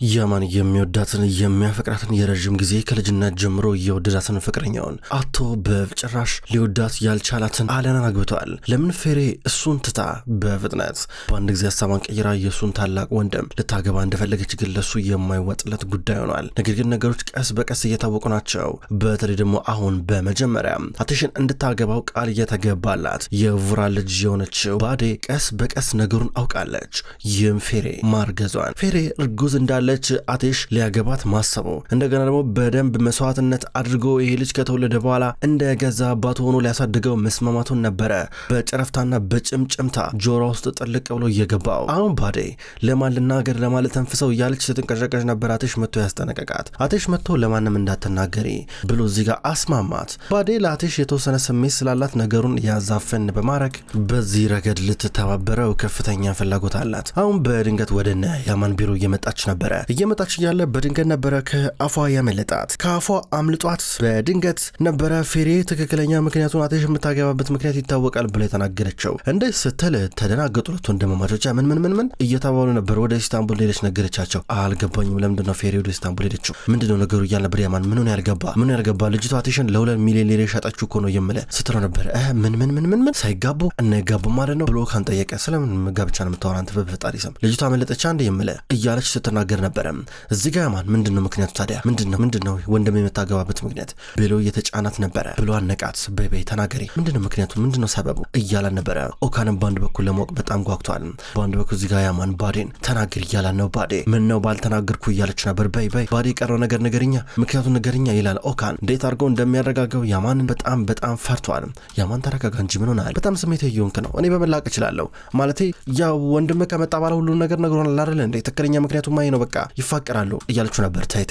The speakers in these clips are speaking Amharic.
ያማን የሚወዳትን የሚያፈቅራትን የረጅም ጊዜ ከልጅነት ጀምሮ የወደዳትን ፍቅረኛውን አቶ በጭራሽ ሊወዳት ያልቻላትን አለናን አግብቷል። ለምን ፌሬ እሱን ትታ በፍጥነት በአንድ ጊዜ ሀሳቧን ቀይራ የእሱን ታላቅ ወንድም ልታገባ እንደፈለገች ግን ለሱ የማይወጥለት ጉዳይ ሆኗል። ነገር ግን ነገሮች ቀስ በቀስ እየታወቁ ናቸው። በተለይ ደግሞ አሁን በመጀመሪያ አትሽን እንድታገባው ቃል እየተገባላት የቡራ ልጅ የሆነችው ባዴ ቀስ በቀስ ነገሩን አውቃለች። ይህም ፌሬ ማርገዟን ፌሬ እርጉዝ እንዳለ አቴሽ ሊያገባት ማሰቡ እንደገና ደግሞ በደንብ መስዋዕትነት አድርጎ ይሄ ልጅ ከተወለደ በኋላ እንደ ገዛ አባቱ ሆኖ ሊያሳድገው መስማማቱን ነበረ በጨረፍታና በጭምጭምታ ጆሮ ውስጥ ጥልቅ ብሎ እየገባው። አሁን ባዴ ለማን ልናገር ለማለት ተንፍሰው እያለች ስትንቀሸቀሽ ነበር። አቴሽ መጥቶ ያስጠነቀቃት። አቴሽ መጥቶ ለማንም እንዳትናገሪ ብሎ እዚህ ጋር አስማማት። ባዴ ለአቴሽ የተወሰነ ስሜት ስላላት ነገሩን ያዛፈን በማድረግ በዚህ ረገድ ልትተባበረው ከፍተኛ ፍላጎት አላት። አሁን በድንገት ወደ ያማን ቢሮ እየመጣች ነበረ። እየመጣች እያለ በድንገት ነበረ ከአፏ ያመለጣት። ከአፏ አምልጧት በድንገት ነበረ ፌሬ ትክክለኛ ምክንያቱን አቴሽ የምታገባበት ምክንያት ይታወቃል ብላ የተናገረችው። እንደ ስትል ተደናገጡ። ሁለቱ ወንድማማቾች ምን እየተባሉ ነበር። ወደ ኢስታንቡል ሄደች ነገረቻቸው። አልገባኝም ለምንድነው ፌሬ ወደ ኢስታንቡል ሄደችው ምንድነው ነገሩ እያለ ነበር። ያማን ምን ያልገባ ልጅቷ አቴሽን ለ2 ሚሊዮን ሊሬ ሸጠችው እኮ ነው የምለ ስትለው ነበር። ምን ሳይጋቡ እናይጋቡ ማለት ነው ብሎ ካን ጠየቀ። ስለምን ጋብቻ ነው የምታወራ አንተ በፈጣሪ ስም ልጅቷ መለጠቻ እንደ የምለ እያለች ስትናገር ነበረ። እዚህ ጋር ያማን ምንድነው ምክንያቱ ታዲያ ምንድነው ወንድም የምታገባበት ምክንያት ብሎ እየተጫናት ነበረ። ብሎ አነቃት። በይ ተናገሪ ምንድነው ምክንያቱ ምንድነው ሰበቡ እያላን ነበረ። ኦካንም በአንድ በኩል ለማወቅ በጣም ጓጉቷል። በአንድ በኩል እዚህ ጋር ያማን ባዴን ተናገር እያላን ነው። ባዴ ምን ነው ባልተናገርኩ እያለች ነበር። በይ ባዴ የቀረው ነገር ንገሪኛ ምክንያቱም ንገሪኛ ይላል ኦካን። እንዴት አድርገው እንደሚያረጋገው ያማንን በጣም ፈርቷል። ያማን ተረጋጋ እንጂ ምን ሆናል? በጣም ስሜት እየሆንክ ነው። እኔ በመላቅ እችላለሁ ማለቴ ያ ወንድም ከመጣ ባለ ሁሉ ነገር ነግሮናል አይደል እንዴ? ትክክለኛ ምክንያቱ ማይ ነው በቃ ይፋቀራሉ እያለችው ነበር። ታይ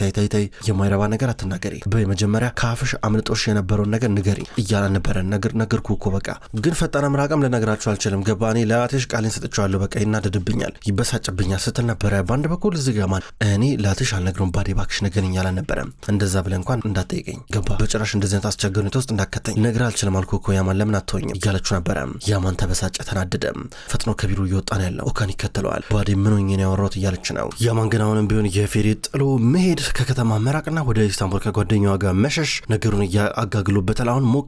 የማይረባ ነገር አትናገሪ። በመጀመሪያ ካፍሽ አምልጦሽ የነበረውን ነገር ንገሪ እያላን ነበረ። ነገርኩ እኮ በቃ ግን ፈጣነ ምራቃም ልነግራችሁ አልችልም። ገባኔ ለአቴሽ ቃሌን ሰጥቻለሁ። በቃ ይናደድብኛል ይበሳጭብኛል ስትል ነበረ። በአንድ በኩል እዚህ ጋር ማን እኔ ለአቴሽ አልነግረውም ባዴ ባክሽ ንገሪኝ እያላን ነበረ። እንደዛ ብለህ እንኳን እንዳትጠይቀኝ ገባ በጭራሽ እንደዚህ አይነት አስቸጋሪ ሁኔታ ውስጥ እንዳከተኝ ነግር አልችልም አልኩ እኮ ያማን ለምን አትወኝም እያለችው ነበረ። ያማን ተበሳጨ ተናደደ። ፈጥኖ ከቢሮ እየወጣ ነው ያለው። ኦካን ይከተለዋል። ባዴ ምን ሆኜ ነው ያወራሁት እያለች ነው። ያማን ግን አሁንም ቢሆን የፌሬ ጥሎ መሄድ ከከተማ መራቅና ወደ ኢስታንቡል ከጓደኛዋ ጋር መሸሽ ነገሩን ያጋግሉበታል። አሁን ሞቅ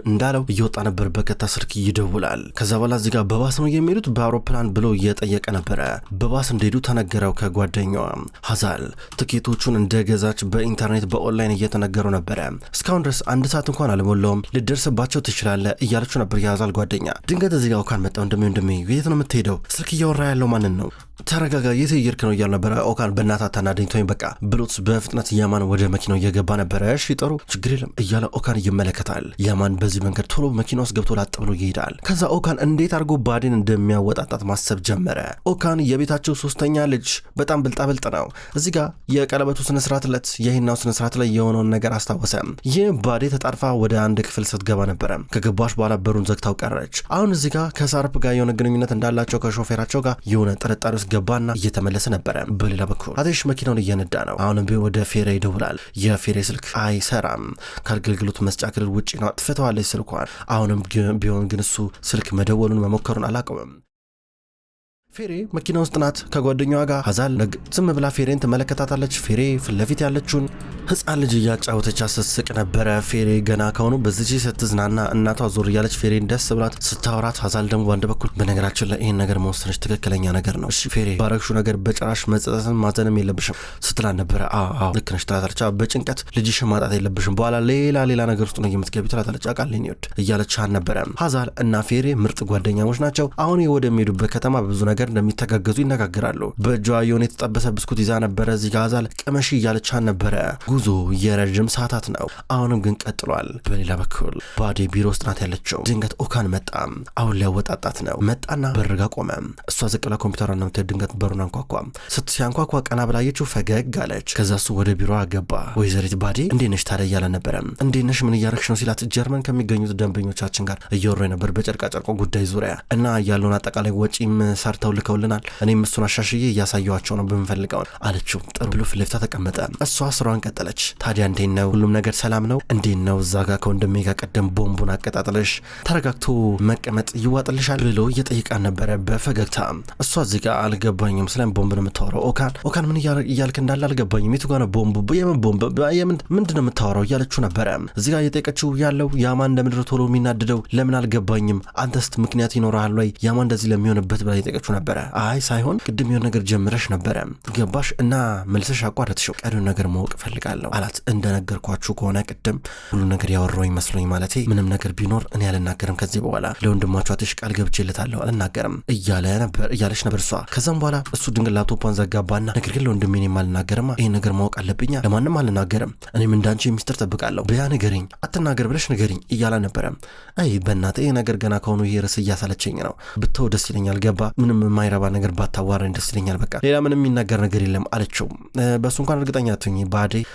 እንዳለው እየወጣ ነበር። በቀጥታ ስልክ ይደውላል። ከዛ በኋላ እዚህ ጋር በባስ ነው የሚሄዱት በአውሮፕላን ብሎ እየጠየቀ ነበረ። በባስ እንደሄዱ ተነገረው። ከጓደኛዋ ሀዛል ትኬቶቹን እንደገዛች በኢንተርኔት በኦንላይን እየተነገረው ነበረ። እስካሁን ድረስ 1 ሰዓት እንኳን አልሞላውም ልደርስባቸው ትችላለህ እያለችው ነበር የሀዛል ጓደኛ። ድንገት እዚህ ጋር ኦካን መጣው። እንደሚ የት ነው የምትሄደው? ስልክ እያወራ ያለው ማንን ነው? ተረጋጋ የት እየሄድክ ነው እያሉ ነበረ። ኦካን በእናታ ታናደኝ ተወኝ በቃ ብሎት በፍጥነት ያማን ወደ መኪናው እየገባ ነበረ። እሺ ጥሩ ችግር የለም እያለ ኦካን ይመለከታል። ያማን በዚህ መንገድ ቶሎ መኪና ውስጥ ገብቶ ላጥ ብሎ ይሄዳል። ከዛ ኦካን እንዴት አድርጎ ባዴን እንደሚያወጣጣት ማሰብ ጀመረ። ኦካን የቤታቸው 3ኛ ልጅ በጣም ብልጣብልጥ ነው። እዚህ ጋር የቀለበቱ ስነስርዓት ዕለት የሂናው ስነስርዓት ላይ የሆነውን ነገር አስታወሰ። ይህ ባዴ ተጣርፋ ወደ አንድ ክፍል ስትገባ ነበረ። ከገባሽ በኋላ በሩን ዘግታው ቀረች። አሁን እዚህ ጋር ከሳርፕ ጋር የሆነ ግንኙነት እንዳላቸው ከሾፌራቸው ጋር የሆነ ጥርጣሬ ውስጥ ገባና እየተመለሰ ነበረ። በሌላ በኩል አቴሽ መኪናውን እየነዳ ነው። አሁንም ቢሆን ወደ ፌሬ ይደውላል። የፌሬ ስልክ አይሰራም። ከአገልግሎት መስጫ ክልል ውጪ ነው። አጥፍተዋለች ስልኳን። አሁንም ቢሆን ግን እሱ ስልክ መደወሉን መሞከሩን አላቆመም። ፌሬ መኪና ውስጥ ናት ከጓደኛዋ ጋር። ሀዛል ዝም ብላ ፌሬን ትመለከታታለች። ፌሬ ፊት ለፊት ያለችውን ህፃን ልጅ እያጫወተች ስትስቅ ነበረ። ፌሬ ገና ከሆኑ በዚህ ስትዝናና እናቷ ዞር እያለች ፌሬን ደስ ብላት ስታወራት፣ ሀዛል ደግሞ በአንድ በኩል በነገራችን ላይ ይህን ነገር መወሰነች ትክክለኛ ነገር ነው። እሺ ፌሬ ባረግሹ ነገር በጭራሽ መጸጸትን ማዘንም የለብሽም ስትላን ነበረ። አዎ ልክ ነሽ ትላታለች። በጭንቀት ልጅሽን ማጣት የለብሽም በኋላ ሌላ ነገር ውስጥ ነው የምትገቢ ትላታለች። አቃልኝ ይወድ እያለች ነበረ። ሀዛል እና ፌሬ ምርጥ ጓደኛሞች ናቸው። አሁን ወደሚሄዱበት ከተማ በብዙ ነገር እንደሚተጋገዙ ይነጋገራሉ። በእጇ የሆነ የተጠበሰ ብስኩት ይዛ ነበረ። እዚህ ጋር ሀዛል ቅመሽ እያለች ነበረ። ጉዞ የረጅም ሰዓታት ነው። አሁንም ግን ቀጥሏል። በሌላ በኩል ባዴ ቢሮ ውስጥ ናት ያለችው። ድንገት ኦካን መጣ። አሁን ሊያወጣጣት ነው። መጣና በርጋ ቆመ። እሷ ዝቅ ብላ ኮምፒውተሯን ነው የምትሄድ። ድንገት በሩን አንኳኳ። ሲያንኳኳ ቀና ብላ አየችው። ፈገግ አለች። ከዛ እሱ ወደ ቢሮ ገባ። ወይዘሪት ባዴ እንዴት ነሽ ታዲያ እያለ ነበረ። እንዴት ነሽ ምን እያረግሽ ነው ሲላት፣ ጀርመን ከሚገኙት ደንበኞቻችን ጋር እያወራሁ ነበር በጨርቃጨርቆ ጉዳይ ዙሪያ እና ያለውን አጠቃላይ ወጪም ሰርተው ልከውልናል። እኔም እሱን አሻሽዬ እያሳየኋቸው ነው በምፈልገው አለችው። ጥሩ ብሎ ፊት ለፊቷ ተቀመጠ። እሷ ስራዋን ቀጠለች። ቀጠለች። ታዲያ እንዴት ነው ሁሉም ነገር ሰላም ነው? እንዴት ነው እዛ ጋር ከወንድሜ ጋር ቀደም ቦምቡን አቀጣጥለሽ ተረጋግቶ መቀመጥ ይዋጥልሻል ብሎ እየጠየቃን ነበረ በፈገግታ። እሷ እዚህ ጋር አልገባኝም ስለም ቦምብ ነው የምታወራው ኦካን ምን እያልክ እንዳለ አልገባኝም። የቱ ጋር ነው ቦምብ? የምን ቦምብ? ምንድን ነው የምታወራው እያለችው ነበረ። እዚህ ጋር እየጠየቀችው ያለው ያማን እንደምድር ቶሎ የሚናድደው ለምን አልገባኝም። አንተስ ምክንያት ይኖርሃል ወይ ያማን እንደዚህ ለሚሆንበት ብላ እየጠየቀችው ነበረ። አይ ሳይሆን ቅድም የሆነ ነገር ጀምረሽ ነበረ ገባሽ እና መልሰሽ አቋረጥሽው። ቀሪውን ነገር ማወቅ ፈልጋለሁ አላት። እንደነገርኳችሁ ከሆነ ቅድም ሁሉ ነገር ያወራው ይመስለኝ ማለቴ ምንም ነገር ቢኖር እኔ አልናገርም ከዚህ በኋላ ለወንድማችሁ አትሽ ቃል ገብቼለታለሁ አልናገርም እያለች ነበር እሷ። ከዛም በኋላ እሱ ድንገት ላፕቶፑን ዘጋባና ነገር ግን ለወንድሜ እኔም አልናገርማ ይሄን ነገር ማወቅ አለብኛ ለማንም አልናገርም እኔም እንዳንቺ ሚስጥር ጠብቃለሁ በያ ንገሪኝ አትናገር ብለሽ ንገሪኝ እያለ ነበረ። አይ በእናትህ ይሄ ነገር ገና ከሆኑ ይሄ ርዕስ እያሳለችኝ ነው ብተው ደስ ይለኛል ገባ ምንም የማይረባ ነገር ባታዋረኝ ደስ ይለኛል በቃ ሌላ ምንም የሚናገር ነገር የለም አለችው። በሱ እንኳን እርግጠኛ አትሁኝ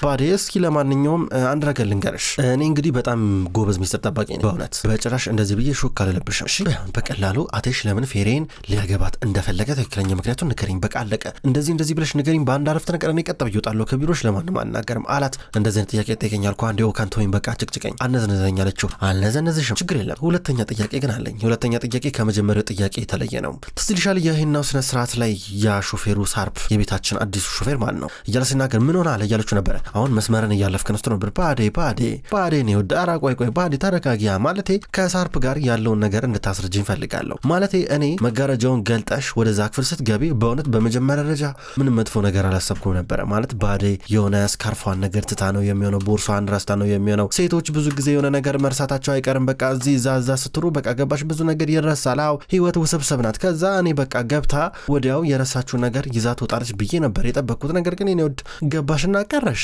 ባዴ እስኪ ለማንኛውም አንድ ነገር ልንገርሽ እኔ እንግዲህ በጣም ጎበዝ ሚስጥር ጠባቂ ነኝ በእውነት በጭራሽ እንደዚህ ብዬ ሾክ አልለብሽም እሺ በቀላሉ አቴሽ ለምን ፌሬን ሊያገባት እንደፈለገ ትክክለኛ ምክንያቱን ንገሪኝ በቃ አለቀ እንደዚህ ብለሽ ንገሪኝ በአንድ አረፍተ ነገር እኔ ቀጥ ብዬ እወጣለሁ ከቢሮሽ ለማንም አልናገርም አላት። እንደዚህ አይነት ጥያቄ ጠይቀኛል እኮ አንዴ ኦካን ተወኝ በቃ ጭቅጭቀኝ አልነዘነዘኝ አለችው። አልነዘነዝሽም ችግር የለም ሁለተኛ ጥያቄ ግን አለኝ። ሁለተኛ ጥያቄ ከመጀመሪያው ጥያቄ የተለየ ነው። ትዝ ይልሻል የሂናው ስነ ስርዓት ላይ ያ ሾፌሩ ሳርፕ የቤታችን አዲሱ ሾፌር ማለት ነው እያለ ሲናገር ምን ሆነ አለ እያለችው ነበረ። አሁን መስመርን እያለፍክ ነስቶ ነበር ባዴ ነው ዳራ ቆይ ባዴ ተረጋጊያ ማለቴ ከሳርፕ ጋር ያለውን ነገር እንድታስረጅኝ ፈልጋለሁ ማለቴ እኔ መጋረጃውን ገልጠሽ ወደዛ ክፍል ስትገቢ በእውነት በመጀመሪያ ደረጃ ምንም መጥፎ ነገር አላሰብኩም ነበረ ማለት ባዴ የሆነ ስካርፏን ነገር ትታ ነው የሚሆነው ቦርሷን ረስታ ነው የሚሆነው። ሴቶች ብዙ ጊዜ የሆነ ነገር መርሳታቸው አይቀርም በቃ እዚህ ዛዛ ስትሩ በቃ ገባሽ ብዙ ነገር ይረሳል። አዎ ህይወት ውስብስብ ናት። ከዛ እኔ በቃ ገብታ ወዲያው የረሳችሁ ነገር ይዛ ትወጣለች ብዬ ነበር የጠበቅኩት ነገር ግን እኔ ወድ ገባሽና ቀረሽ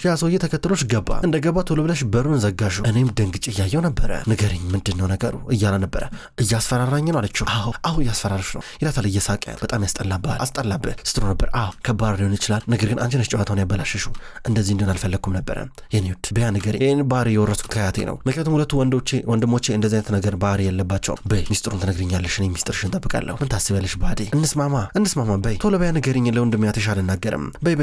ያ ሰውዬ ተከትሎሽ ገባ እንደገባ ቶሎ ብለሽ በሩን ዘጋሹ። እኔም ደንግጬ እያየው ነበረ። ንገረኝ ምንድነው ነገሩ እያለ ነበረ። እያስፈራራኝ ነው አለችው። አዎ እያስፈራራሽ ነው ይላታል እየሳቀ በጣም አስጠላብህ ስትሮ ነበር። አዎ ከባድ ሊሆን ይችላል ነገር ግን አንቺ ነሽ ጨዋታውን ያበላሽሽው እንደዚህ እንዲሆን አልፈለግኩም ነበረ የኔ ወድ ቢያ ንገረኝ ይህን ባህሪ የወረስኩት ከያቴ ነው ምክንያቱም ሁለቱ ወንድሞቼ እንደዚህ አይነት ነገር ባህሪ የለባቸውም። በይ ሚስጥሩን ትነግሪኛለሽ እኔ ሚስጥርሽን እጠብቃለሁ ምን ታስቢያለሽ ባዴ እንስማማ በይ ቶሎ በያ ንገሪኝ ለወንድሜ አትሽ አልናገርም በይ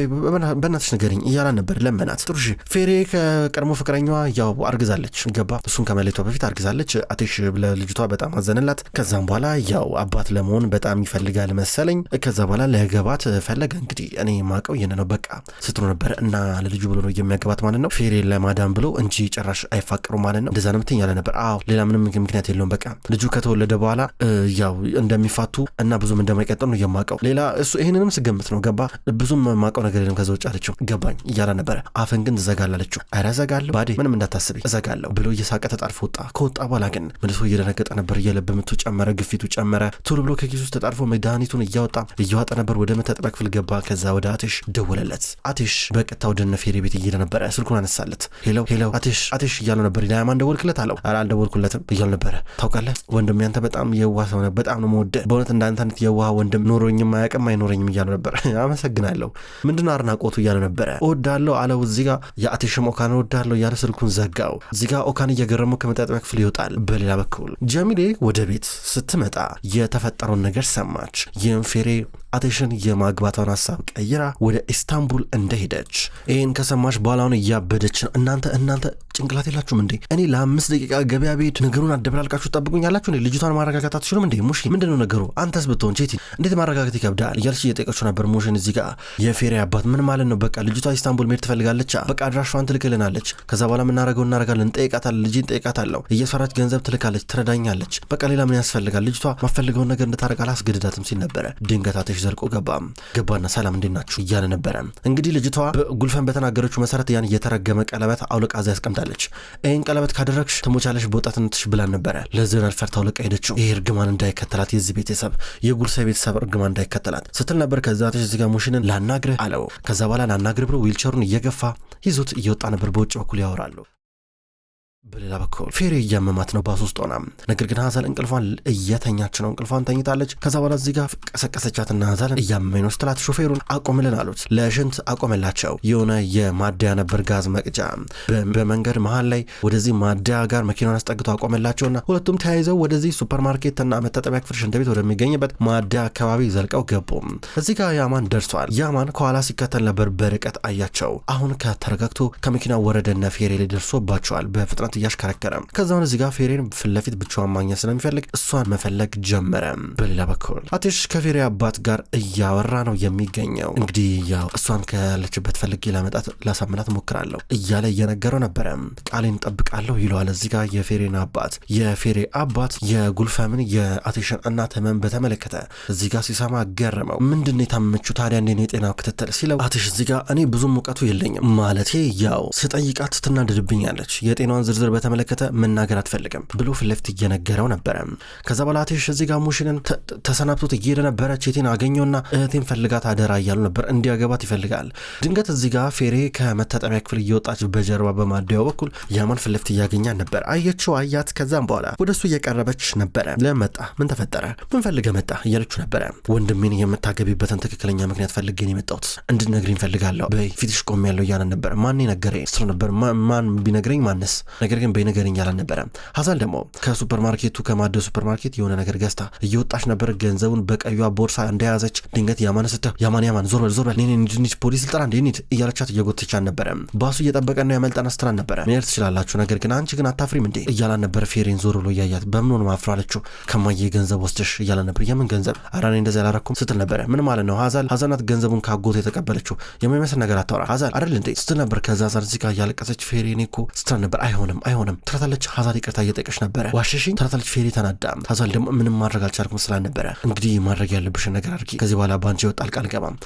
በእናትሽ ንገሪኝ እያላ ነበር ለመናት። ጥሩሽ ፌሬ ከቀድሞ ፍቅረኛዋ ያው አርግዛለች ገባ እሱን ከመለየቷ በፊት አርግዛለች። አትሽ ለልጅቷ በጣም አዘነላት። ከዛም በኋላ ያው አባት ለመሆን በጣም ይፈልጋል መሰለኝ ከዛ በኋላ ለገባት ፈለገ እንግዲህ እኔ ማቀው ይሄን ነው በቃ ስትሮ ነበር እና ለልጁ ብሎ ነው የሚያገባት ማለት ነው ፌሬ ለማዳም ብሎ እንጂ ጭራሽ አይፋቀሩ ማለት ነው እንደዛ ነው ምትኝ ያለ ነበር። አዎ ሌላ ምንም ምክንያት የለውም በቃ ልጁ ከተወለደ በኋላ ያው እንደሚፋቱ እና ብዙም እንደማይቀጥሉ ነው የማቀው ሌላ እሱ ይሄንንም ስገምት ነው ገባ ብዙም ማቀው ነገር የለም ከዛ ውጭ አለችው። ገባኝ እያላ ነበረ። አፈን ግን ዘጋላለችው። ኧረ ዘጋለሁ ባዴ ምንም እንዳታስቢ እዘጋለሁ ብሎ እየሳቀ ተጣርፎ ወጣ። ከወጣ በኋላ ግን መልሶ እየደነገጠ ነበር። የልብ ምቱ ጨመረ፣ ግፊቱ ጨመረ። ቶሎ ብሎ ከኪሱ ውስጥ ተጣርፎ መድኃኒቱን እያወጣ ነበር። ወደ መታጠቢያ ክፍል ገባ። ከዛ ወደ አትሽ ደወለለት። አትሽ በቀጥታ ወደ ፌሬ ቤት እየሄደ ነበረ። ስልኩን አነሳለት። ሄሎ አትሽ እያለው ነበር። ዳያማን ደወልክለት አለው። ኧረ አልደወልኩለትም እያሉ ነበረ። ታውቃለህ ወንድም ያንተ በጣም የዋህ ሰው ነህ፣ በጣም ነው የምወደህ በእውነት እንዳንተ አይነት የዋህ ወንድም ኖሮኝም አያውቅም አይኖረኝም እያሉ ነበር። አመሰግናለሁ ምንድነው አድናቆቱ እያለ ነበረ። እወዳለሁ አለው። እዚህ ጋር የአትሽም ኦካን እወዳለሁ እያለ ስልኩን ዘጋው። እዚህ ጋር ኦካን እየገረመው ከመታጠቢያ ክፍል ይወጣል። በሌላ በኩል ጀሚሌ ወደ ቤት ስትመጣ የተፈጠረውን ነገር ሰማች። ይህም ፌሬ አትሽን የማግባቷን ሀሳብ ቀይራ ወደ ኢስታንቡል እንደሄደች ይህን ከሰማች በኋላውን እያበደች ነው። እናንተ ጭንቅላት የላችሁም እንዴ? እኔ ለ5 ደቂቃ ገበያ ቤት ነገሩን አደበላልቃችሁ ጠብቁኝ ያላችሁ እንዴ? ልጅቷን ማረጋጋት አትችሉም እንዴ? ሙሺ ምንድነው ነገሩ? አንተስ ብትሆን ቼቲ እንዴት ማረጋጋት ይከብዳል እያልሽ እየጠየቀችው ነበር። ሙሽን እዚህ ጋር የፌሬ አባት ምን ማለት ነው? በቃ ልጅቷ ኢስታንቡል መሄድ ትፈልጋለች። በቃ አድራሿን ትልክልናለች። ከዛ በኋላ የምናደርገው እናደርጋለን። እንጠይቃታለን። ልጅን እንጠይቃታለሁ። እየሰራች ገንዘብ ትልካለች፣ ትረዳኛለች። በቃ ሌላ ምን ያስፈልጋል? ልጅቷ ማፈልገውን ነገር እንድታረግ አላስገድዳትም ሲል ነበረ። ድንገት አትሽ ዘልቆ ገባና ሰላም እንዴት ናችሁ እያለ ነበረ። እንግዲህ ልጅቷ ጉልፈን በተናገረችው መሰረት ያን የተረገመ ቀለበት አውልቃ እዛ ያስቀምጣለች። ይህን ቀለበት ካደረግሽ ትሞቻለሽ በወጣትነትሽ ብላን ነበረ። ለዚህ ነው ፈርታ አውልቃ ሄደችው። ይሄ እርግማን እንዳይከተላት የዚህ ቤተሰብ የጉልሰ ቤተሰብ እርግማን እንዳይከተላት ስትል ነበር። ከዛ አትሽ እዚህ ጋር ሙሽንን ላናግርህ አለው። ከዛ በኋላ ላናግርህ ብሎ ዊልቸሩን እየገፋ ይዞት እየወጣ ነበር። በውጭ በኩል ያወራሉ። በሌላ በኩል ፌሬ እያመማት ነው ባስ ውስጥ ሆና። ነገር ግን ሀዛል እንቅልፏን እየተኛች ነው። እንቅልፏን ተኝታለች። ከዛ በኋላ እዚህ ጋር ቀሰቀሰቻትና ሀዛልን እያመመኝ ነው ስትላት ሾፌሩን አቆምልን አሉት። ለሽንት አቆመላቸው። የሆነ የማደያ ነበር ጋዝ መቅጃ። በመንገድ መሀል ላይ ወደዚህ ማደያ ጋር መኪናውን አስጠግቶ አቆመላቸውና ሁለቱም ተያይዘው ወደዚህ ሱፐርማርኬትና መታጠቢያ ክፍል ሽንት ቤት ወደሚገኝበት ማደያ አካባቢ ዘልቀው ገቡ። እዚህ ጋር ያማን ደርሷል። ያማን ከኋላ ሲከተል ነበር። በርቀት አያቸው። አሁን ከተረጋግቶ ከመኪናው ወረደና ፌሬ ላይ ደርሶባቸዋል በፍጥነት እያሽከረከረ። ከዛውን እዚህ ጋር ፌሬን ፊት ለፊት ብቻዋን ማግኘት ስለሚፈልግ እሷን መፈለግ ጀመረ። በሌላ በኩል አቴሽ ከፌሬ አባት ጋር እያወራ ነው የሚገኘው። እንግዲህ ያው እሷን ካለችበት ፈልጌ ላሳምናት ሞክራለሁ እያለ እየነገረው ነበረ። ቃሌን ጠብቃለሁ ይለዋል። እዚህ ጋር የፌሬን አባት የጉልፈምን የአቴሽን እናት ህመም በተመለከተ እዚህ ጋር ሲሰማ ገረመው። ምንድን የታመመችው ታዲያ እንዴ የጤናው ክትትል ሲለው አቴሽ እዚህ ጋር እኔ ብዙም እውቀቱ የለኝም ማለቴ ያው ስጠይቃት ትናደድብኛለች የጤናዋን ዝርዝር በተመለከተ መናገር አትፈልግም ብሎ ፊት ለፊት እየነገረው ነበረ። ከዛ በኋላ አቴሽ እዚህ ጋር ሙሽንን ተሰናብቶት እየሄደ ነበረ። ቼቴን አገኘውና እህቴን ፈልጋት አደራ እያሉ ነበር። እንዲያገባት ይፈልጋል። ድንገት እዚህ ጋር ፌሬ ከመታጠቢያ ክፍል እየወጣች በጀርባ በማደያው በኩል ያማን ፊት ለፊት እያገኛት ነበር። አየችው፣ አያት። ከዛም በኋላ ወደሱ እየቀረበች ነበረ። ለመጣ ምን ተፈጠረ? ምን ፈልገህ መጣ እያለችው ነበረ። ወንድሜን የምታገቢበትን ትክክለኛ ምክንያት ፈልጌን የመጣሁት እንድትነግሪኝ ፈልጋለሁ። በይ ፊትሽ ቆሜያለሁ እያለ ነበር። ማን ነገረኝ ስለ ነበር ማን ቢነግረኝ ማነስ ነገር ግን በነገርኝ ያላል ነበር። ሀዛል ደግሞ ከሱፐርማርኬቱ ከማደው ሱፐርማርኬት የሆነ ነገር ገዝታ እየወጣች ነበር። ገንዘቡን በቀዩዋ ቦርሳ እንደያዘች ድንገት ያማን ዞር በል ኔ ፖሊስ ልጠራ እንዴት እያለቻት እየጎተቻት ነበረ። ባሱ እየጠበቀ ነው ያመልጣና ስትራን ነበረ። መሄድ ትችላላችሁ ነገር ግን አንቺ ግን አታፍሪም እንዴ እያላን ነበር። ፌሬን ዞር ብሎ እያያት በምን ሆነ ማፍራለችው። ከማየ ገንዘብ ወስደሽ እያላን ነበር። የምን ገንዘብ? ኧረ እኔ እንደዚህ አላረኩም ስትል ነበረ። ምን ማለት ነው? ሀዛናት ገንዘቡን ካጎት የተቀበለችው የማይመስል ነገር አታወራ ሀዛል አይደል እንዴ ስትል ነበር። ከዛ ዛር እዚህ ጋር እያለቀሰች ፌሬን እኮ ስትራን ነበር። አይሆንም ትራታለች። ሀዛል ይቅርታ እየጠየቀች ነበረ። ዋሸሽኝ ትራታለች። ፌሬ ተናዳ ሀዛል ደግሞ ምንም ማድረግ አልቻልኩም ስላልነበረ እንግዲህ ማድረግ ያለብሽን ነገር አድርጊ ከዚህ በኋላ ባንቺ ይወጣል ቃል ገባም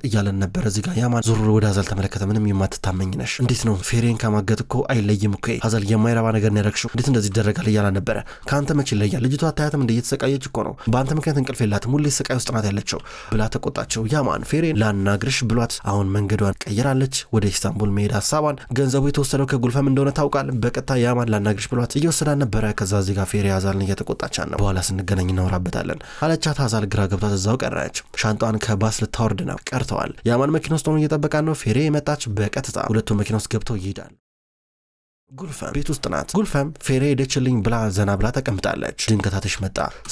እያለን ነበር። እዚህ ጋር ያማን ዞር ወደ ሀዛል ተመለከተ። ምንም የማትታመኝ ነሽ እንዴት ነው ፌሬን ከማገት እኮ አይለይም እኮ ሀዛል የማይረባ ነገር ነው ያደረግሽው እንዴት እንደዚህ ይደረጋል እያላን ነበረ። ከአንተ መቼ ይለያል ልጅቷ አታያትም እንደ እየተሰቃየች እኮ ነው በአንተ ምክንያት እንቅልፍ የላትም ሁሌ ስቃይ ውስጥ ናት ያለችው ብላ ተቆጣቸው። ያማን ፌሬን ላናግርሽ ብሏት አሁን መንገዷን ቀይራለች። ወደ ኢስታንቡል መሄድ ሀሳቧን ገንዘቡ የተወሰደው ከጉልፈም እንደሆነ ታውቃል። በቀጥታ ያማን ላናግርሽ ብሏት እየወሰዳን ነበረ። ከዛ እዚህ ጋር ፌሬ ሀዛልን እየተቆጣቻት ነው። በኋላ ስንገናኝ እናወራበታለን አለቻት። ሀዛል ግራ ገብቷት እዛው ቀረች። ሻንጣዋን ከባስ ልታወርድ ነው ቀርተዋል። ያማን መኪና ውስጥ ሆኖ እየጠበቃት ነው። ፌሬ የመጣች በቀጥታ ሁለቱም መኪና ውስጥ ገብተው ይሄዳል። ጉልፈም ቤት ውስጥ ናት። ጉልፈም ፌሬ ሄደችልኝ ብላ ዘና ብላ ተቀምጣለች። ድንገታትሽ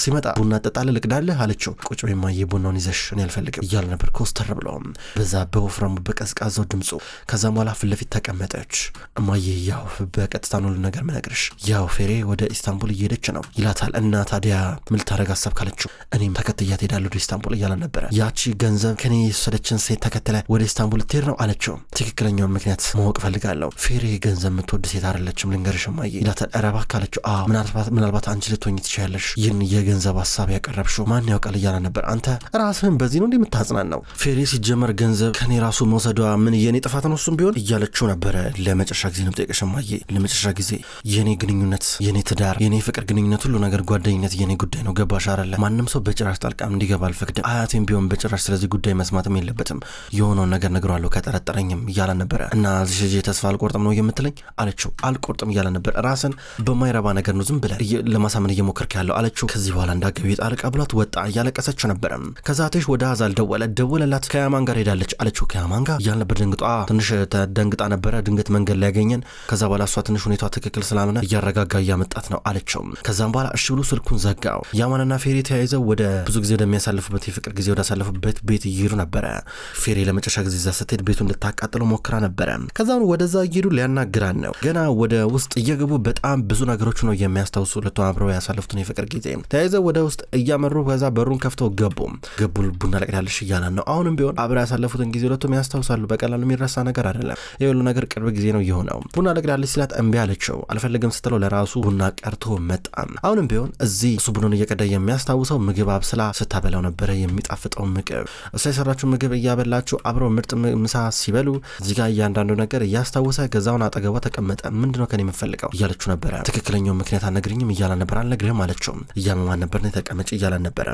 ሲመጣ ቡና ጠጣለ ልቅዳለህ አለችው። ቁጭ በማየ ቡናውን ይዘሽ እኔ አልፈልግም እያለ ነበር ኮስተር ብለውም በዛ በወፍራሙ በቀዝቃዛው ድምፁ። ከዛም በኋላ ፊት ለፊት ተቀመጠች። እማዬ ያው በቀጥታ ነው ነገር መነግርሽ ያው ፌሬ ወደ ኢስታንቡል እየሄደች ነው ይላታል። እና ታዲያ ምን ልታረግ አሰብ ካለችው እኔም ተከትያት ሄዳለሁ ወደ ኢስታንቡል እያለ ነበረ። ያቺ ገንዘብ ከኔ የወሰደችን ሴት ተከትለ ወደ ኢስታንቡል ልትሄድ ነው አለችው። ትክክለኛውን ምክንያት ማወቅ ፈልጋለሁ። ፌሬ ገንዘብ የምትወድ ሴት አይደለችም ልንገርሽ እማዬ ይላታል። ኧረ እባክህ አለችው። ምናልባት አንቺ ልትሆኚ ትችያለሽ ይህን የገንዘብ ሀሳብ ያቀረብሽው ማን ያውቃል እያለ ነበር። አንተ ራስህን በዚህ ነው እንዴ የምታጽናናው? ፌሬ ሲጀመር ገንዘብ ከኔ ራሱ መውሰዷ ምን የኔ ጥፋት ነው እሱም ቢሆን እያለችው ነበረ። ለመጨረሻ ጊዜ ነው የምጠይቅሽ እማዬ ለመጨረሻ ጊዜ የኔ ግንኙነት የኔ ትዳር የኔ ፍቅር ግንኙነት ሁሉ ነገር ጓደኝነት የኔ ጉዳይ ነው ገባሽ አይደለ? ማንም ሰው በጭራሽ ጣልቃም እንዲገባ አልፈቅድም። አያቴም ቢሆን በጭራሽ ስለዚህ ጉዳይ መስማትም የለበትም። የሆነውን ነገር ነግሯለሁ ከጠረጠረኝም እያለ ነበረ። እና እዚህ ተስፋ አልቆርጥም ነው የምትለኝ አለችው። አልቆርጥም እያለ ነበር። ራስን በማይረባ ነገር ነው ዝም ብለህ ለማሳመን እየሞከርክ ያለው አለችው። ከዚህ በኋላ እንዳገቢ ጣልቃ ብሏት ወጣ። እያለቀሰች ነበር። ከዛ አቴሽ ወደ ሀዛል ደወለላት። ከያማን ጋር ሄዳለች አለችው። ከያማን ጋር እያለ ነበር። ትንሽ ተደንግጣ ነበረ። ድንገት መንገድ ላይ ያገኘን። ከዛ በኋላ እሷ ትንሽ ሁኔቷ ትክክል ስላልሆነ እያረጋጋ እያመጣት ነው አለችው። ከዛም በኋላ እሺ ብሎ ስልኩን ዘጋው። ያማንና ፌሬ ተያይዘው ወደ ብዙ ጊዜ ወደሚያሳልፉበት የፍቅር ጊዜ ወዳሳለፉበት ቤት እየሄዱ ነበረ። ፌሬ ለመጨረሻ ጊዜ እዛ ስትሄድ ቤቱን እንድታቃጥለው ሞክራ ነበረ። ከዛም ወደዛ እየሄዱ ሊያናግራን ነው። ገና ወደ ውስጥ እየገቡ በጣም ብዙ ነገሮች ነው የሚያስታውሱ። ሁለቱ አብረው ያሳለፉትን የፍቅር ጊዜ ተያይዘው ወደ ውስጥ እያመሩ ከዛ በሩን ከፍተው ገቡ። ቡና ለቅዳለሽ እያላን ነው። አሁንም ቢሆን አብረው ያሳለፉትን ጊዜ ሁለቱም ያስታውሳሉ። በቀላሉ የሚረሳ ነገር አይደለም። የሁሉ ነገር ቅርብ ጊዜ ነው የሆነው። ቡና ለቅዳለሽ ሲላት እምቢ አለችው። አልፈልግም ስትለው ለራሱ ቡና ቀርቶ መጣ። አሁንም ቢሆን እዚህ እሱ ቡናን እየቀዳ የሚያስታውሰው ምግብ አብስላ ስታበላው ነበረ። የሚጣፍጠው ምግብ እሷ የሰራችው ምግብ እያበላችሁ አብረው ምርጥ ምሳ ሲበሉ እዚህ ጋር እያንዳንዱ ነገር እያስታወሰ ገዛውን አጠገቧ ተቀመጠ። አላውቅም ምንድነው ከኔ የምፈልገው እያለችው ነበረ። ትክክለኛው ምክንያት አልነግረኝም እያለ ነበር። አልነግርህም አለችው። እያመማን ነበር ነው ተቀመጭ እያለ ነበረ።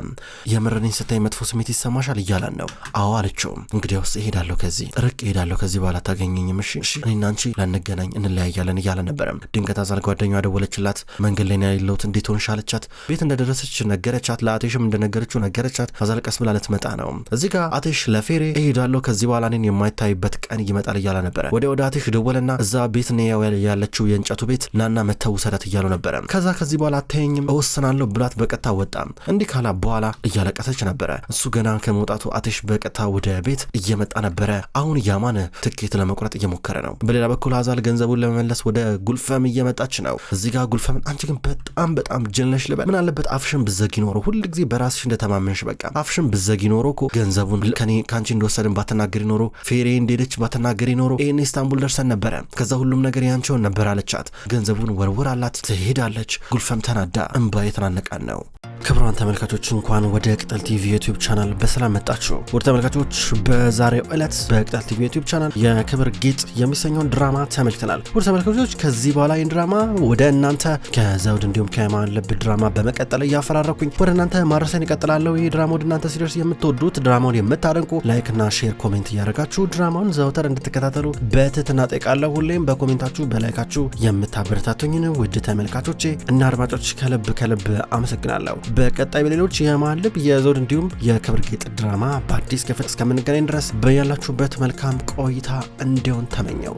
የምረኔን ስታይ መጥፎ ስሜት ይሰማሻል እያለን ነው። አዎ አለችው። እንግዲያውስ እሄዳለሁ ከዚህ ርቅ እሄዳለሁ ከዚህ በኋላ ታገኘኝም እሺ እኔና አንቺ ላንገናኝ እንለያያለን እያለ ነበረ። ድንገት አዛል ጓደኛዋ ደወለችላት። መንገድ ላይ ነው ያለሁት እንዴት ሆንሽ አለቻት። ቤት እንደደረሰች ነገረቻት። ለአቴሽም እንደነገረችው ነገረቻት። አዛል ቀስ ብላ ልትመጣ ነው። እዚህ ጋር አቴሽ ለፌሬ እሄዳለሁ ከዚህ በኋላ እኔን የማይታይበት ቀን ይመጣል እያለ ነበረ። ወደ አቴሽ ደወለና እዛ ቤት ነው ያለችው የእንጨቱ ቤት ናና መተው ሰረት እያሉ ነበረ። ከዚህ በኋላ አታየኝም እወስናለሁ ብሏት በቀጥታ ወጣ። እንዲህ ካላ በኋላ እያለቀሰች ነበረ። እሱ ገና ከመውጣቱ አቴሽ በቀጥታ ወደ ቤት እየመጣ ነበረ። አሁን ያማን ትኬት ለመቁረጥ እየሞከረ ነው። በሌላ በኩል አዛል ገንዘቡን ለመመለስ ወደ ጉልፈም እየመጣች ነው። እዚህ ጋር ጉልፈም አንቺ ግን በጣም ጀልነሽ ልበል ምን አለበት አፍሽን ብዘጊ ኖሮ ሁሉ ጊዜ በራስሽ እንደተማመንሽ በቃ አፍሽን ብዘጊ ኖሮ እኮ ገንዘቡን ካንቺ እንደወሰድን ባተናገሪ ኖሮ ፌሬ እንደሄደች ባተናገሪ ኖሮ ይሄን ኢስታንቡል ደርሰን ነበረ ከዛ ሁሉም ነገር ያንቺውን ነበር አለቻት። ገንዘቡን ወርውር አላት። ትሄዳለች። ጉልፈም ተናዳ እንባ የተናነቃን ነው። ክቡራን ተመልካቾች እንኳን ወደ ቅጠል ቲቪ ዩቲዩብ ቻናል በሰላም መጣችሁ። ውድ ተመልካቾች በዛሬው ዕለት በቅጠል ቲቪ ዩቲዩብ ቻናል የክብር ጌጥ የሚሰኘውን ድራማ ተመልክተናል። ውድ ተመልካቾች ከዚህ በኋላ ይህን ድራማ ወደ እናንተ ከዘውድ እንዲሁም ከየማን ልብ ድራማ በመቀጠል እያፈራረኩኝ ወደ እናንተ ማድረስን ይቀጥላለሁ። ይህ ድራማ ወደ እናንተ ሲደርስ የምትወዱት ድራማውን የምታደንቁ ላይክና ሼር ኮሜንት እያደረጋችሁ ድራማውን ዘውትር እንድትከታተሉ በትህትና ጠይቃለሁ። ሁሌም በኮሜንታችሁ በላይካችሁ የምታበረታቱኝን ውድ ተመልካቾቼ እና አድማጮች ከልብ አመሰግናለሁ። በቀጣይ በሌሎች የየማን ልብ የዘውድ እንዲሁም የክብር ጌጥ ድራማ በአዲስ ክፍል እስከምንገናኝ ድረስ በያላችሁበት መልካም ቆይታ እንዲሆን ተመኘው።